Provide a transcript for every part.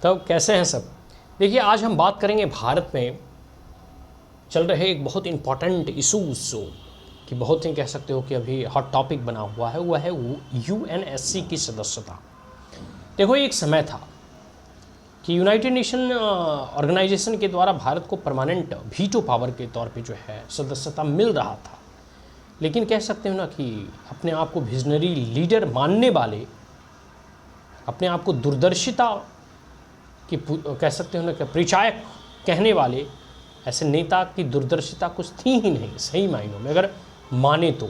तब कैसे हैं सब? देखिए, आज हम बात करेंगे भारत में चल रहे एक बहुत इम्पॉर्टेंट इशूज़ जो कि बहुत ही कह सकते हो कि अभी हॉट टॉपिक बना हुआ है, वह है यूएनएससी की सदस्यता। देखो, एक समय था कि यूनाइटेड नेशन ऑर्गेनाइजेशन के द्वारा भारत को परमानेंट वीटो पावर के तौर पे जो है सदस्यता मिल रहा था, लेकिन कह सकते हो ना कि अपने आप को विजनरी लीडर मानने वाले, अपने आप को दूरदर्शिता कि कह सकते हो ना कि परिचायक कहने वाले ऐसे नेता की दूरदर्शिता कुछ थी ही नहीं सही मायनों में अगर माने तो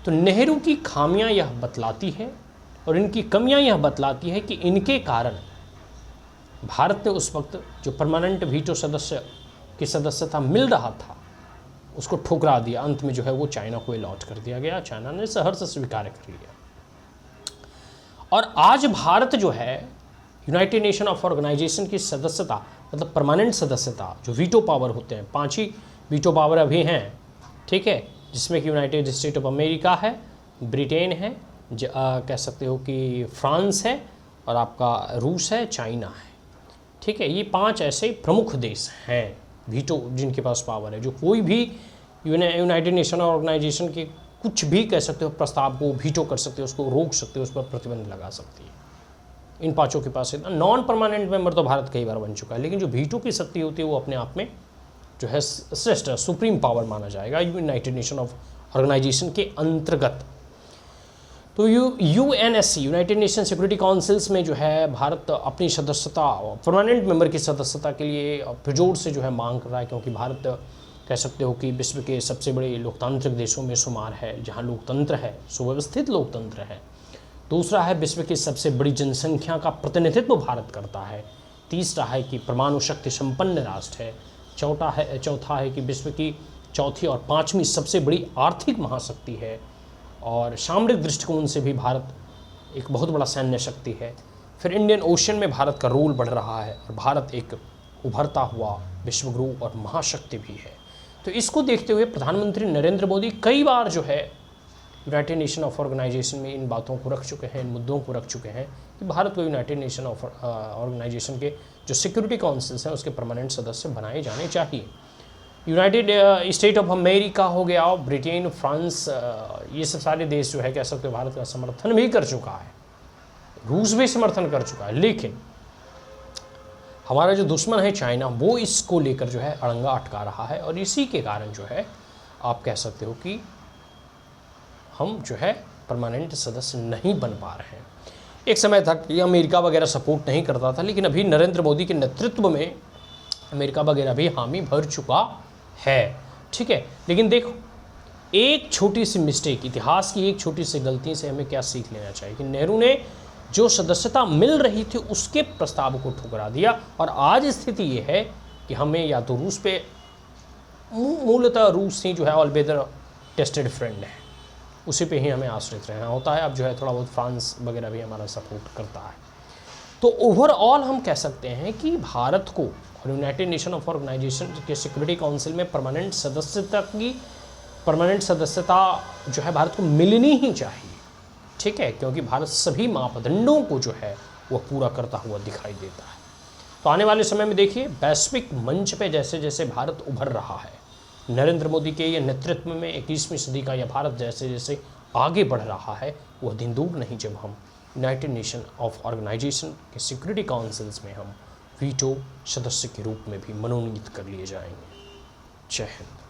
नेहरू की खामियां यह बतलाती है और इनकी कमियां यह बतलाती है कि इनके कारण भारत ने उस वक्त जो परमानेंट वीटो सदस्य की सदस्यता मिल रहा था उसको ठुकरा दिया। अंत में जो है वो चाइना को अलॉट कर दिया गया, चाइना ने सहर्ष स्वीकार कर लिया। और आज भारत जो है यूनाइटेड नेशन ऑफ ऑर्गेनाइजेशन की सदस्यता, मतलब परमानेंट सदस्यता, जो वीटो पावर होते हैं, 5 ही वीटो पावर अभी हैं, ठीक है, जिसमें कि यूनाइटेड स्टेट ऑफ अमेरिका है, ब्रिटेन है, कह सकते हो कि फ्रांस है और आपका रूस है, चाइना है, ठीक है। ये 5 ऐसे प्रमुख देश हैं वीटो जिनके पास पावर है, जो कोई भी यूनाइटेड नेशन ऑर्गेनाइजेशन के कुछ भी कह सकते हो प्रस्ताव को वीटो कर सकते हो, उसको रोक सकते हो, उस पर प्रतिबंध लगा सकती है। इन 5 के पास है। नॉन परमानेंट मेंबर तो भारत कई बार बन चुका है, लेकिन जो वीटो की शक्ति होती है वो अपने आप में जो है श्रेष्ठ सुप्रीम पावर माना जाएगा यूनाइटेड नेशन ऑफ ऑर्गेनाइजेशन के अंतर्गत। तो UNSC, United nation security councils में जो है भारत अपनी सदस्यता, परमानेंट मेंबर की सदस्यता के लिए पुरजोर से जो है मांग कर रहा है, क्योंकि भारत कह सकते हो कि विश्व के सबसे बड़े लोकतांत्रिक देशों में शुमार है, जहाँ लोकतंत्र है, सुव्यवस्थित लोकतंत्र है। दूसरा है विश्व की सबसे बड़ी जनसंख्या का प्रतिनिधित्व भारत करता है। तीसरा है कि परमाणु शक्ति संपन्न राष्ट्र है। चौथा है कि विश्व की चौथी और 5वीं सबसे बड़ी आर्थिक महाशक्ति है, और सामरिक दृष्टिकोण से भी भारत एक बहुत बड़ा सैन्य शक्ति है। फिर इंडियन ओशन में भारत का रोल बढ़ रहा है और भारत एक उभरता हुआ विश्वगुरु और महाशक्ति भी है। तो इसको देखते हुए प्रधानमंत्री नरेंद्र मोदी कई बार जो है यूनाइटेड नेशन ऑफ ऑर्गेनाइजेशन में इन बातों को रख चुके हैं, इन मुद्दों को रख चुके हैं कि भारत को यूनाइटेड नेशन ऑफ ऑर्गेनाइजेशन के जो सिक्योरिटी काउंसिल्स हैं उसके परमानेंट सदस्य बनाए जाने चाहिए। यूनाइटेड स्टेट ऑफ अमेरिका हो गया, ब्रिटेन, फ्रांस, ये सब सारे देश जो है कह सकते हो भारत का समर्थन भी कर चुका है, रूस भी समर्थन कर चुका है। लेकिन हमारा जो दुश्मन है चाइना, वो इसको लेकर जो है अड़ंगा अटका रहा है, और इसी के कारण जो है आप कह सकते हो कि हम जो है परमानेंट सदस्य नहीं बन पा रहे हैं। एक समय था कि अमेरिका वगैरह सपोर्ट नहीं करता था, लेकिन अभी नरेंद्र मोदी के नेतृत्व में अमेरिका वगैरह भी हामी भर चुका है, ठीक है। लेकिन देखो, एक छोटी सी मिस्टेक, इतिहास की एक छोटी सी गलती से हमें क्या सीख लेना चाहिए कि नेहरू ने जो सदस्यता मिल रही थी उसके प्रस्ताव को ठुकरा दिया, और आज स्थिति ये है कि हमें या तो रूस पे, मूलतः रूस ही जो है ऑल वेदर टेस्टेड फ्रेंड है, उसी पे ही हमें आश्रित रहना होता है। अब जो है थोड़ा बहुत फ्रांस वगैरह भी हमारा सपोर्ट करता है। तो ओवरऑल हम कह सकते हैं कि भारत को यूनाइटेड नेशन ऑफ ऑर्गेनाइजेशन के सिक्योरिटी काउंसिल में परमानेंट सदस्यता जो है भारत को मिलनी ही चाहिए, ठीक है, क्योंकि भारत सभी मापदंडों को जो है वह पूरा करता हुआ दिखाई देता है। तो आने वाले समय में देखिए, वैश्विक मंच पे जैसे जैसे भारत उभर रहा है, नरेंद्र मोदी के ये नेतृत्व में 21वीं सदी का यह भारत जैसे जैसे आगे बढ़ रहा है, वह दिन दूर नहीं जब हम यूनाइटेड नेशन ऑफ ऑर्गेनाइजेशन के सिक्योरिटी काउंसिल्स में हम वीटो सदस्य के रूप में भी मनोनीत कर लिए जाएंगे। जय हिंद।